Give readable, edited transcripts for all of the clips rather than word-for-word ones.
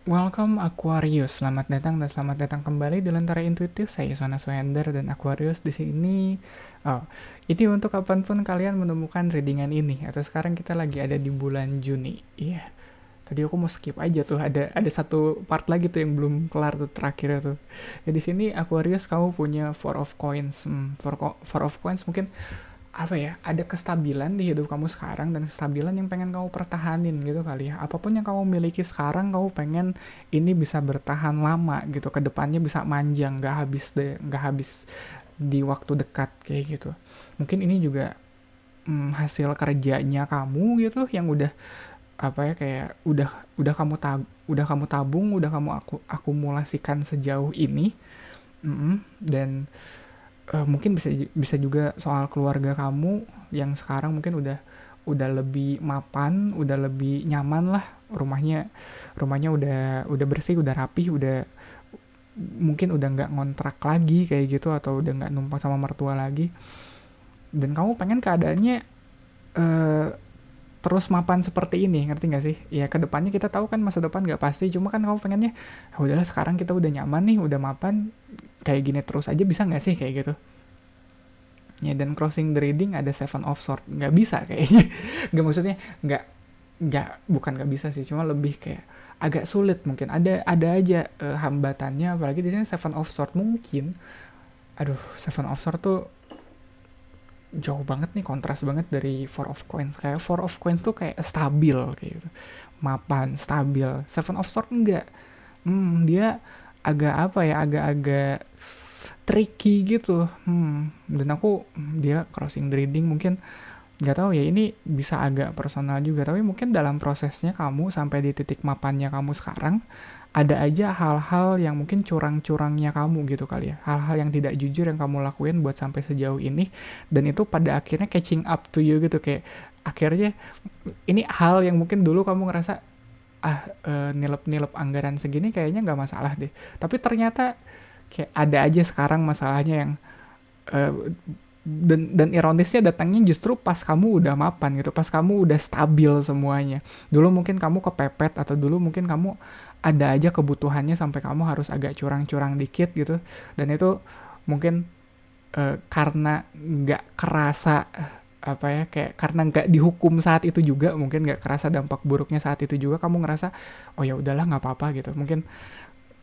Welcome Aquarius, selamat datang dan selamat datang kembali di Lentera Intuitif. Saya Sona Swender dan Aquarius di sini. Oh, ini untuk kapanpun kalian menemukan readingan ini. Atau sekarang kita lagi ada di bulan Juni. Iya, tadi aku mau skip aja tuh. Ada satu part lagi tuh yang belum kelar tuh terakhir tuh. Ya di sini Aquarius kamu punya Four of Coins. Four of Coins mungkin apa ya, ada kestabilan di hidup kamu sekarang dan kestabilan yang pengen kamu pertahanin gitu kali ya. Apapun yang kamu miliki sekarang kamu pengen ini bisa bertahan lama gitu, kedepannya bisa manjang, nggak habis di waktu dekat kayak gitu. Mungkin ini juga hasil kerjanya kamu gitu yang udah apa ya, kayak udah kamu tabung, udah kamu akumulasikan sejauh ini. Dan mungkin bisa bisa juga soal keluarga kamu yang sekarang mungkin udah lebih mapan, udah lebih nyaman lah, rumahnya udah bersih, udah rapih, udah mungkin udah nggak ngontrak lagi kayak gitu, atau udah nggak numpang sama mertua lagi, dan kamu pengen keadaannya eh, terus mapan seperti ini, ngerti nggak sih? Ya kedepannya kita tahu kan masa depan nggak pasti, cuma kan kamu pengennya udahlah sekarang kita udah nyaman nih, udah mapan, kayak gini terus aja bisa nggak sih kayak gitu. Ya, dan crossing the reading ada Seven of Swords, nggak bisa kayaknya. Nggak, maksudnya nggak bukan nggak bisa sih, cuma lebih kayak agak sulit, mungkin ada aja hambatannya, apalagi di sini Seven of Swords mungkin. Aduh, Seven of Swords tuh jauh banget nih, kontras banget dari Four of Coins. Kayak Four of Coins tuh kayak stabil kayak gitu, mapan, stabil. Seven of Swords enggak. Dia agak apa ya, agak-agak tricky gitu. Dan dia crossing the reading mungkin, nggak tahu ya, ini bisa agak personal juga, tapi mungkin dalam prosesnya kamu sampai di titik mapannya kamu sekarang, ada aja hal-hal yang mungkin curang-curangnya kamu gitu kali ya, hal-hal yang tidak jujur yang kamu lakuin buat sampai sejauh ini, dan itu pada akhirnya catching up to you gitu, kayak akhirnya ini hal yang mungkin dulu kamu ngerasa nilep-nilep anggaran segini kayaknya nggak masalah deh, tapi ternyata kayak ada aja sekarang masalahnya yang eh, dan ironisnya datangnya justru pas kamu udah mapan gitu, pas kamu udah stabil semuanya. Dulu mungkin kamu kepepet, atau dulu mungkin kamu ada aja kebutuhannya sampai kamu harus agak curang-curang dikit gitu, dan itu mungkin karena nggak kerasa apa ya, kayak karena nggak dihukum saat itu juga, mungkin nggak kerasa dampak buruknya saat itu juga, kamu ngerasa oh ya udahlah nggak apa-apa gitu. Mungkin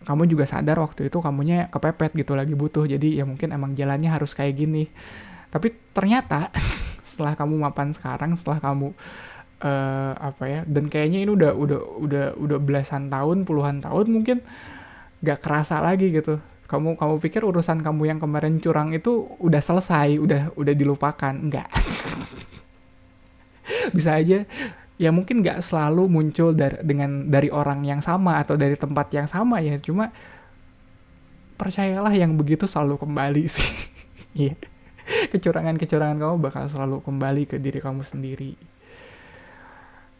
kamu juga sadar waktu itu kamunya kepepet gitu, lagi butuh, jadi ya mungkin emang jalannya harus kayak gini. Tapi ternyata setelah kamu mapan sekarang, setelah kamu apa ya, dan kayaknya ini udah belasan tahun, puluhan tahun mungkin, gak kerasa lagi gitu. Kamu pikir urusan kamu yang kemarin curang itu udah selesai, udah dilupakan. Enggak. Bisa aja ya, mungkin nggak selalu muncul dari orang yang sama atau dari tempat yang sama ya, cuma percayalah yang begitu selalu kembali sih. Iya. Kecurangan-kecurangan kamu bakal selalu kembali ke diri kamu sendiri.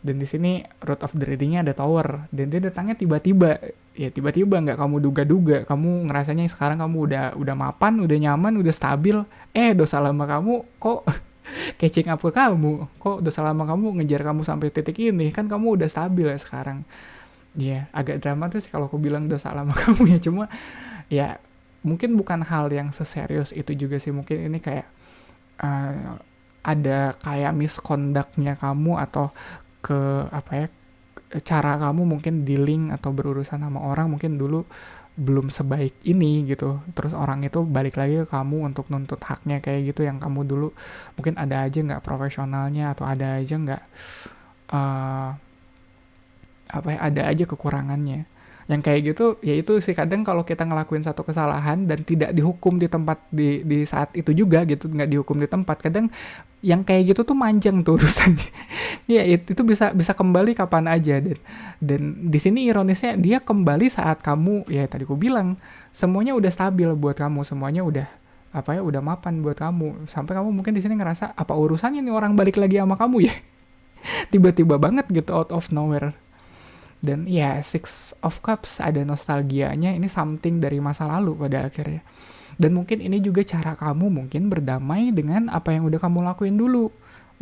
Dan di sini root of the reading-nya ada tower, dan dia datangnya tiba-tiba. Ya tiba-tiba, nggak kamu duga-duga. Kamu ngerasanya sekarang kamu udah mapan, udah nyaman, udah stabil. Dosa lama kamu kok catching up ke kamu. Kok dosa lama kamu ngejar kamu sampai titik ini, kan kamu udah stabil ya sekarang. Ya agak dramatis kalau aku bilang dosa lama kamu ya, cuma ya mungkin bukan hal yang seserius itu juga sih. Mungkin ini kayak uh, ada kayak misconduct-nya kamu, atau ke apa ya, cara kamu mungkin dealing atau berurusan sama orang mungkin dulu belum sebaik ini gitu, terus orang itu balik lagi ke kamu untuk nuntut haknya kayak gitu, yang kamu dulu mungkin ada aja nggak profesionalnya, atau ada aja nggak uh, apa ya, ada aja kekurangannya. Yang kayak gitu ya, itu sih kadang kalau kita ngelakuin satu kesalahan dan tidak dihukum di tempat, di saat itu juga gitu, nggak dihukum di tempat, kadang yang kayak gitu tuh manjang tuh urusannya. Ya itu bisa bisa kembali kapan aja, dan di sini ironisnya dia kembali saat kamu, ya tadi aku bilang, semuanya udah stabil buat kamu, semuanya udah apa ya, udah mapan buat kamu, sampai kamu mungkin di sini ngerasa apa urusannya nih orang balik lagi sama kamu ya. Tiba-tiba banget gitu, out of nowhere. Dan ya Six of Cups ada nostalgianya, ini something dari masa lalu pada akhirnya. Dan mungkin ini juga cara kamu mungkin berdamai dengan apa yang udah kamu lakuin dulu.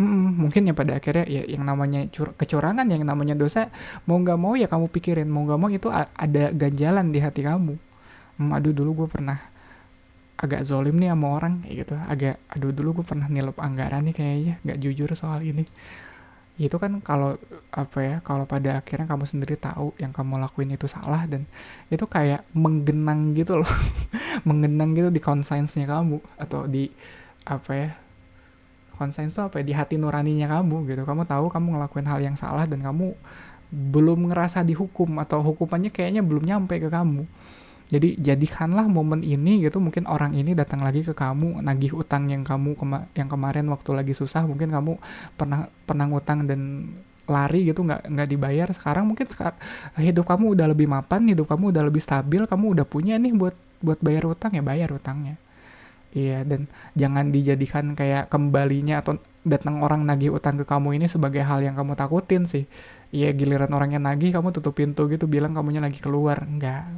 Mungkin ya pada akhirnya ya yang namanya kecurangan, yang namanya dosa, mau nggak mau ya kamu pikirin, mau nggak mau itu ada ganjalan di hati kamu. Aduh dulu gue pernah agak zolim nih sama orang kayak gitu, aduh dulu gue pernah nilep anggaran nih kayaknya nggak jujur soal ini. Itu kan kalau apa ya, kalau pada akhirnya kamu sendiri tahu yang kamu lakuin itu salah, dan itu kayak menggenang gitu loh. Menggenang gitu di conscience-nya kamu, atau di apa ya, conscience tuh apa ya, di hati nuraninya kamu gitu. Kamu tahu kamu ngelakuin hal yang salah dan kamu belum ngerasa dihukum, atau hukumannya kayaknya belum nyampe ke kamu. Jadi jadikanlah momen ini gitu, mungkin orang ini datang lagi ke kamu nagih utang yang kamu yang kemarin waktu lagi susah, mungkin kamu pernah pernah ngutang dan lari gitu, nggak dibayar. Sekarang mungkin hidup kamu udah lebih mapan, hidup kamu udah lebih stabil, kamu udah punya nih buat bayar utang, ya bayar utangnya. Iya, dan jangan dijadikan kayak kembalinya atau datang orang nagih utang ke kamu ini sebagai hal yang kamu takutin sih. Iya, giliran orangnya nagih kamu tutup pintu gitu, bilang kamunya lagi keluar. Enggak,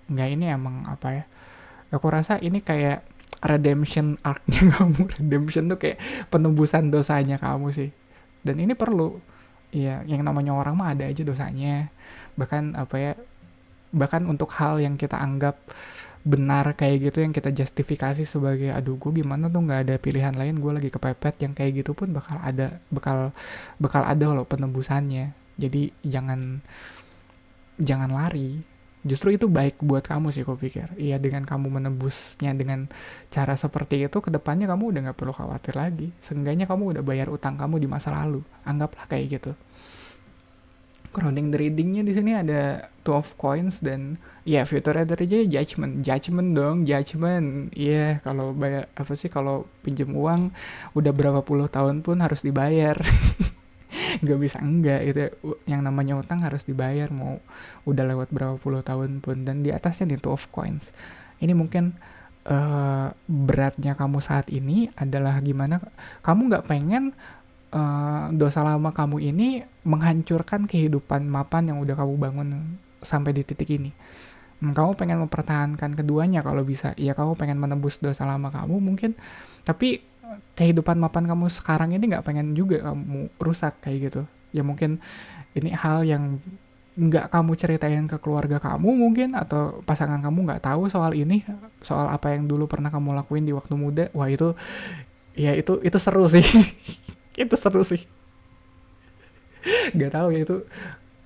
ini emang apa ya, aku rasa ini kayak redemption arc-nya kamu. Redemption tuh kayak penebusan dosanya kamu sih, dan ini perlu. Iya, yang namanya orang mah ada aja dosanya, bahkan apa ya, bahkan untuk hal yang kita anggap benar kayak gitu, yang kita justifikasi sebagai aduh gue gimana tuh nggak ada pilihan lain, gue lagi kepepet, yang kayak gitu pun bakal ada loh penebusannya. Jadi jangan lari. Justru itu baik buat kamu sih, aku pikir. Iya, dengan kamu menebusnya dengan cara seperti itu, kedepannya kamu udah nggak perlu khawatir lagi. Seenggaknya kamu udah bayar utang kamu di masa lalu. Anggaplah kayak gitu. Crowding the readingnya di sini ada two of coins, dan ya future reader aja judgment dong, judgment. Iya, kalau bayar apa sih, kalau pinjam uang udah berapa puluh tahun pun harus dibayar. Nggak bisa enggak itu, yang namanya utang harus dibayar, mau udah lewat berapa puluh tahun pun. Dan di atasnya nih two of coins, ini mungkin beratnya kamu saat ini adalah gimana kamu nggak pengen dosa lama kamu ini menghancurkan kehidupan mapan yang udah kamu bangun sampai di titik ini. Kamu pengen mempertahankan keduanya kalau bisa. Ya kamu pengen menebus dosa lama kamu mungkin, tapi kehidupan mapan kamu sekarang ini nggak pengen juga kamu rusak kayak gitu. Ya mungkin ini hal yang nggak kamu ceritain ke keluarga kamu mungkin, atau pasangan kamu nggak tahu soal ini, soal apa yang dulu pernah kamu lakuin di waktu muda. Wah itu, ya itu seru sih. Itu seru sih. Nggak tahu ya, itu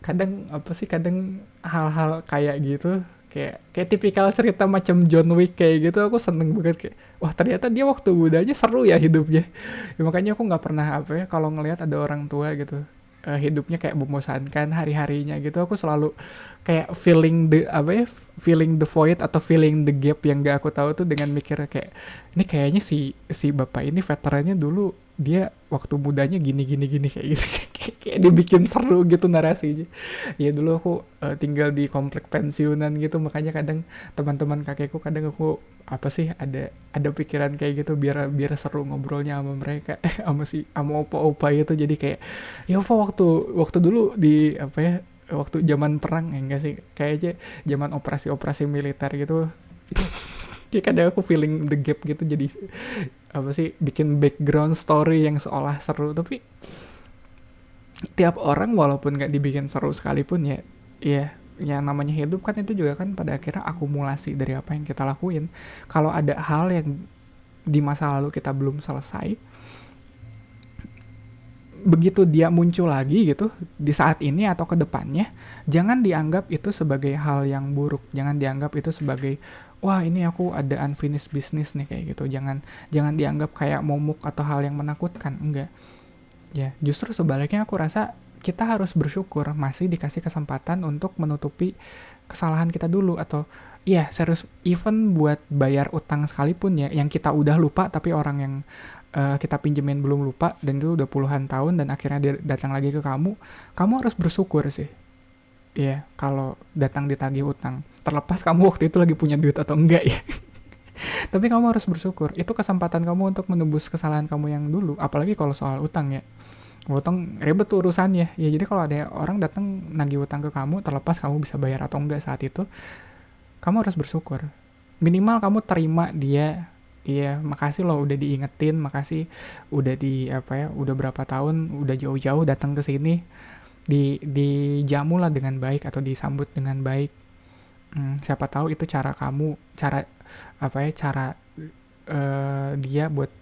kadang apa sih, kadang hal-hal kayak gitu, kayak tipikal cerita macam John Wick kayak gitu, aku seneng banget. Kayak wah, ternyata dia waktu mudanya seru ya hidupnya. Ya, makanya aku nggak pernah apa ya, kalau ngelihat ada orang tua gitu hidupnya kayak membosankan hari-harinya gitu, aku selalu kayak feeling the void atau feeling the gap yang gak aku tahu tuh, dengan mikir kayak ini kayaknya si bapak ini veterannya dulu, dia waktu mudanya gini gini gini kayak gitu. Kayak dibikin seru gitu narasinya. Ya dulu aku tinggal di komplek pensiunan gitu, makanya kadang teman-teman kakekku, kadang aku apa sih, ada pikiran kayak gitu, biar biar seru ngobrolnya sama mereka. sama opa-opa gitu. Jadi kayak ya opa, waktu dulu di apa ya, waktu zaman perang, ya enggak sih, kayaknya zaman operasi-operasi militer gitu. Jadi kadang aku feeling the gap gitu, jadi apa sih, bikin background story yang seolah seru, tapi tiap orang walaupun gak dibikin seru sekalipun, ya namanya hidup kan, itu juga kan pada akhirnya akumulasi dari apa yang kita lakuin. Kalau ada hal yang di masa lalu kita belum selesai, begitu dia muncul lagi gitu di saat ini atau ke depannya, jangan dianggap itu sebagai hal yang buruk, jangan dianggap itu sebagai wah ini aku ada unfinished business nih kayak gitu. Jangan dianggap kayak momok atau hal yang menakutkan, enggak. Ya, justru sebaliknya aku rasa kita harus bersyukur masih dikasih kesempatan untuk menutupi kesalahan kita dulu, atau iya serius, even buat bayar utang sekalipun ya, yang kita udah lupa tapi orang yang kita pinjemin belum lupa, dan itu udah puluhan tahun, dan akhirnya dia datang lagi ke kamu harus bersyukur sih. Iya, kalau datang ditagih utang, terlepas kamu waktu itu lagi punya duit atau enggak ya. Tapi kamu harus bersyukur, itu kesempatan kamu untuk menebus kesalahan kamu yang dulu, apalagi kalau soal utang ya. Utang ribet tuh urusannya. Ya jadi kalau ada orang datang nagih utang ke kamu, terlepas kamu bisa bayar atau enggak saat itu, kamu harus bersyukur. Minimal kamu terima dia Iya, makasih loh udah diingetin, makasih udah di apa ya, udah berapa tahun, udah jauh-jauh datang ke sini, dijamu lah dengan baik atau disambut dengan baik. Siapa tahu itu cara kamu, cara apa ya, cara dia buat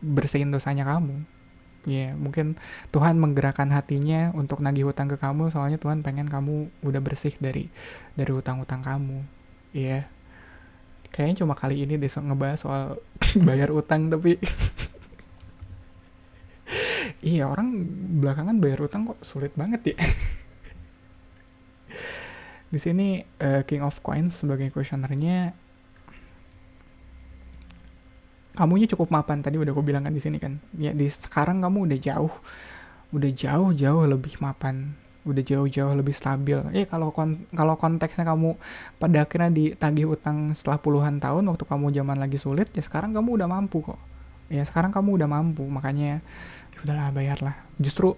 bersihin dosanya kamu. Ya, mungkin Tuhan menggerakkan hatinya untuk nagih hutang ke kamu, soalnya Tuhan pengen kamu udah bersih dari hutang-hutang kamu. Iya, kayaknya cuma kali ini deh ngebahas soal bayar utang, tapi iya orang belakangan bayar utang kok sulit banget ya. Di sini King of Coins sebagai questionernya, kamunya cukup mapan tadi udah aku bilang kan di sini kan. Ya di sekarang kamu udah jauh-jauh lebih mapan, udah jauh-jauh lebih stabil. Kalau konteksnya kamu pada akhirnya ditagih utang setelah puluhan tahun waktu kamu zaman lagi sulit, ya sekarang kamu udah mampu kok. Ya sekarang kamu udah mampu, makanya ya udahlah bayarlah. Justru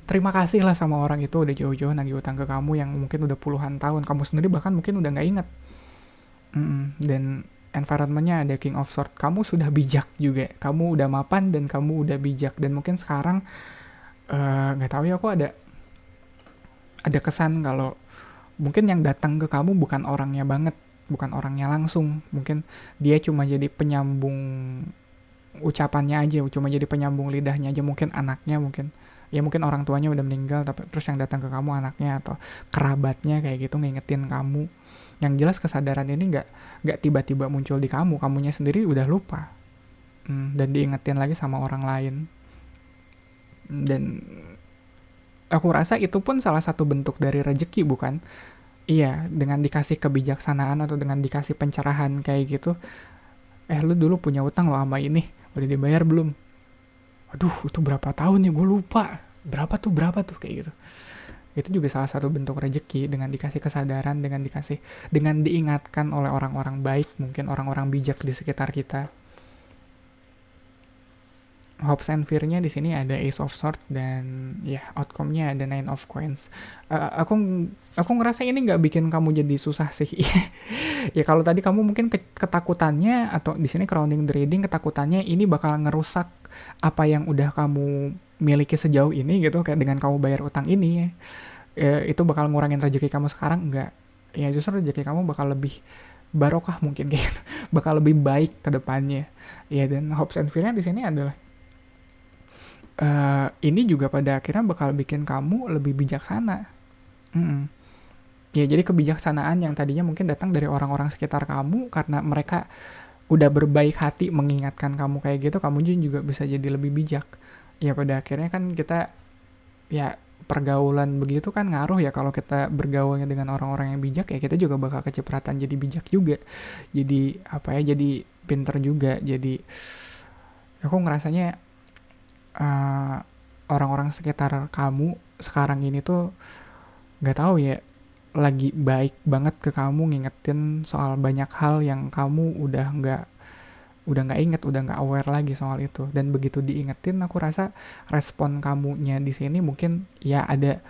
terima kasih lah sama orang itu udah jauh-jauh nagih utang ke kamu yang mungkin udah puluhan tahun. Kamu sendiri bahkan mungkin udah nggak inget. Dan environmentnya ada King of Swords. Kamu sudah bijak juga. Kamu udah mapan dan kamu udah bijak. Dan mungkin sekarang nggak tahu ya, aku ada kesan kalau mungkin yang datang ke kamu bukan orangnya banget, bukan orangnya langsung. Mungkin dia cuma jadi penyambung ucapannya aja, cuma jadi penyambung lidahnya aja. Mungkin anaknya, mungkin orang tuanya udah meninggal, tapi terus yang datang ke kamu anaknya atau kerabatnya kayak gitu ngingetin kamu. Yang jelas kesadaran ini nggak tiba-tiba muncul di kamu, kamunya sendiri udah lupa. Dan diingetin lagi sama orang lain. Dan aku rasa itu pun salah satu bentuk dari rejeki, bukan? Iya, dengan dikasih kebijaksanaan atau dengan dikasih pencerahan kayak gitu. Lu dulu punya utang loh sama ini, udah dibayar belum? Aduh, itu berapa tahun ya, gue lupa. Berapa tuh kayak gitu. Itu juga salah satu bentuk rejeki, dengan dikasih kesadaran, dengan diingatkan oleh orang-orang baik, mungkin orang-orang bijak di sekitar kita. Hopes and fear-nya di sini ada Ace of Swords dan ya outcome-nya ada Nine of Coins. Aku ngerasa ini nggak bikin kamu jadi susah sih. Ya kalau tadi kamu mungkin ketakutannya atau di sini crowning the reading, ketakutannya ini bakal ngerusak apa yang udah kamu miliki sejauh ini gitu, kayak dengan kamu bayar utang ini ya, itu bakal ngurangin rezeki kamu sekarang. Enggak, ya justru rezeki kamu bakal lebih barokah mungkin kayak gitu. Bakal lebih baik ke depannya. Ya, dan hopes and fear-nya di sini adalah ini juga pada akhirnya bakal bikin kamu lebih bijaksana. Ya, jadi kebijaksanaan yang tadinya mungkin datang dari orang-orang sekitar kamu karena mereka udah berbaik hati mengingatkan kamu kayak gitu, kamu juga bisa jadi lebih bijak. Ya pada akhirnya kan kita, ya pergaulan begitu kan ngaruh ya, kalau kita bergaulnya dengan orang-orang yang bijak ya kita juga bakal kecipratan jadi bijak juga. Jadi apa ya, jadi pinter juga. Jadi aku ngerasanya orang-orang sekitar kamu sekarang ini tuh nggak tahu ya, lagi baik banget ke kamu, ngingetin soal banyak hal yang kamu udah nggak inget, udah nggak aware lagi soal itu. Dan begitu diingetin, aku rasa respon kamunya di sini mungkin ya ada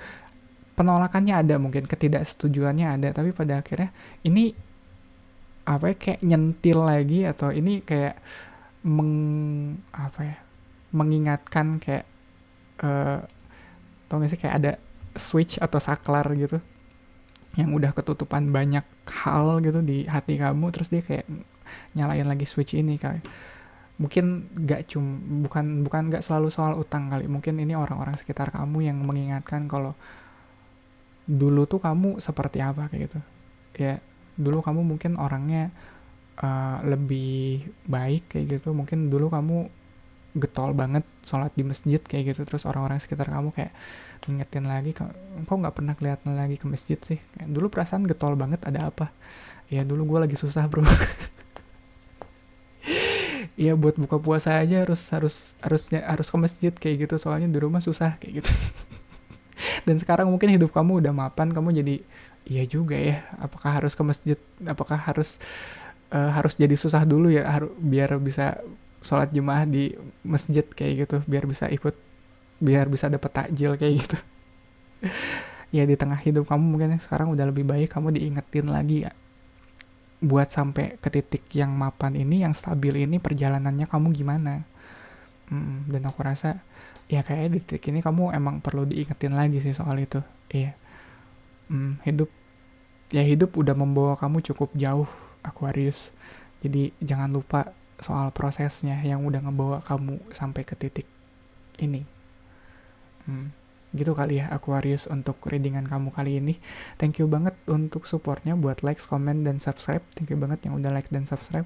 penolakannya, ada mungkin ketidaksetujuannya ada, tapi pada akhirnya ini apa ya, kayak nyentil lagi, atau ini kayak apa ya, mengingatkan kayak tau gak sih, kayak ada switch atau saklar gitu yang udah ketutupan banyak hal gitu di hati kamu, terus dia kayak nyalain lagi switch ini kali. Mungkin bukan nggak selalu soal utang kali, mungkin ini orang-orang sekitar kamu yang mengingatkan kalau dulu tuh kamu seperti apa kayak gitu ya. Dulu kamu mungkin orangnya lebih baik kayak gitu, mungkin dulu kamu getol banget sholat di masjid kayak gitu, terus orang-orang sekitar kamu kayak ngingetin lagi, kok nggak pernah kelihatan lagi ke masjid sih, kayak dulu perasaan getol banget, ada apa? Ya dulu gue lagi susah bro. Iya, buat buka puasa aja harus ke masjid kayak gitu, soalnya di rumah susah kayak gitu. Dan sekarang mungkin hidup kamu udah mapan, kamu jadi iya juga ya, apakah harus ke masjid, apakah harus jadi susah dulu ya, biar bisa sholat jemaah di masjid kayak gitu, biar bisa dapet takjil kayak gitu. Ya di tengah hidup kamu mungkin sekarang udah lebih baik, kamu diingetin lagi ya, buat sampai ke titik yang mapan ini, yang stabil ini, perjalanannya kamu gimana. Dan aku rasa ya kayak di titik ini kamu emang perlu diingetin lagi sih soal itu. Iya. Hidup hidup udah membawa kamu cukup jauh, Aquarius. Jadi jangan lupa soal prosesnya yang udah ngebawa kamu sampai ke titik ini. Gitu kali ya Aquarius untuk readingan kamu kali ini. Thank you banget untuk supportnya buat like, comment, dan subscribe. Thank you banget yang udah like dan subscribe.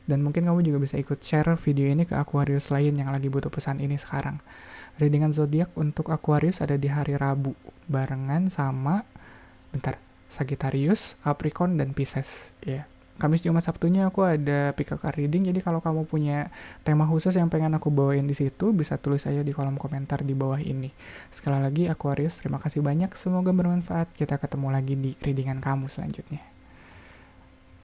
Dan mungkin kamu juga bisa ikut share video ini ke Aquarius lain yang lagi butuh pesan ini sekarang. Readingan zodiak untuk Aquarius ada di hari Rabu, barengan sama Sagittarius, Capricorn, dan Pisces. Ya. Kamis, Jumat, Sabtunya aku ada pick a card reading. Jadi kalau kamu punya tema khusus yang pengen aku bawain di situ, bisa tulis aja di kolom komentar di bawah ini. Sekali lagi Aquarius, terima kasih banyak. Semoga bermanfaat. Kita ketemu lagi di readingan kamu selanjutnya.